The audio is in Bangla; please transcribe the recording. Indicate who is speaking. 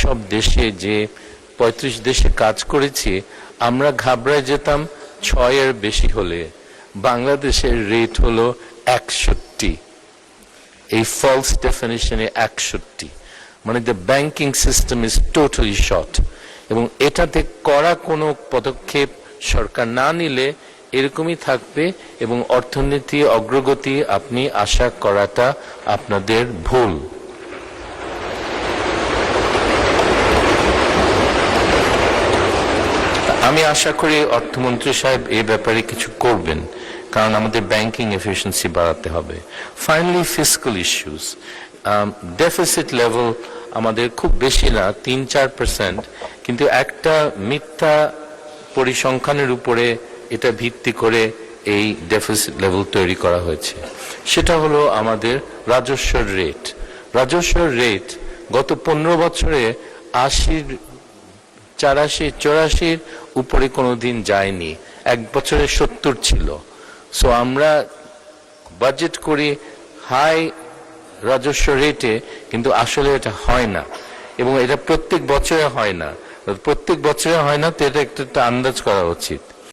Speaker 1: সব দেশে যে 35 দেশে কাজ করেছি, আমরা ঘাবড়ায় যেতাম 6 এর বেশি হলে। বাংলাদেশের রেট হলো 61। এই ফলস ডেফিনিশনে 61, মানে the banking system is totally short. এবং এটাতে করা কোনো পদক্ষেপ সরকার না নিলে এরকমই থাকবে, এবং অর্থনীতি অগ্রগতি আপনি আশা করাটা আপনাদের ভুল। আমি আশা করি অর্থমন্ত্রী সাহেব এই ব্যাপারে কিছু করবেন, কারণ আমাদের ব্যাংকিং এফিসিয়েন্সি বাড়াতে হবে। Finally fiscal issues, deficit level আমাদের খুব বেশি না, 3-4%, কিন্তু একটা মিথ্যা পরিসংখ্যানের উপরে এটা ভিত্তি করে এই ডেফিসিট লেভেল তৈরি করা হয়েছে। সেটা হলো আমাদের রাজস্বের রেট। রাজস্বের রেট গত 15 বছরে 80, 84 উপরে কোনোদিন যায়নি, এক বছরে 70 ছিল। সো আমরা বাজেট করি হাই রাজস্ব রেটে, কিন্তু আসলে এটা হয় না, এবং এটা প্রত্যেক বছরে হয় না। প্রত্যেক বছরে হয় না তো এটা একটা আন্দাজ করা উচিত।